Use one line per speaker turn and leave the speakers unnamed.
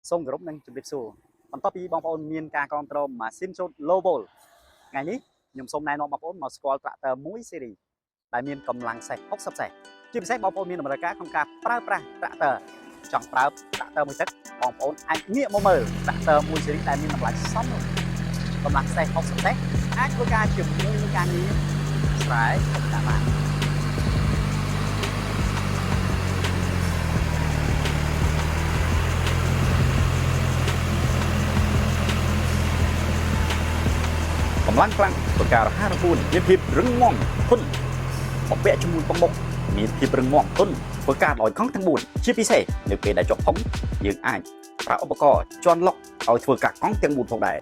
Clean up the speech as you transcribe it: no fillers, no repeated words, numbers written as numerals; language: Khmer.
សូមគោរពនឹងជម្រាបសួរបន្ទាប់ពីបងប្អូនមានការគ្រប់គ្រងម៉ាស៊ីនសូត្រ low volt ថ្ងៃនេះខ្ញុំសូមណែនាំបងប្អូនមកស្គាល់ tractor មួយស៊េរីដែលមានកម្លាំងសេះ60សេះជាពិសេសបងប្អូនមានតម្រូវការក្នុងការប្រើប្រាស់ tractor ចង់ប្រើ tractor មួយទឹកបងប្អូនអាចងាកមកមើល tractor មួយស៊េរីដែលមានតម្លៃសមរម្យកម្លាំងសេះ60សេះអាចធ្វើការជាមួយនឹងការងារស្រែតាមបានកម្លាំងខ្លាំងប្រការរហ័សរហួនមានភាពរឹងមាំធន់បពាក់ជាមួយបំមុខមានភាពរឹងមាំធន់ធ្វើការដោយកង់ទាំង4ជាពិសេសនៅពេលដែលចុះធំយើងអាចប្រើឧបករណ៍ជន់លុកឲ្យធ្វើការកង់ទាំង4ផងដែរ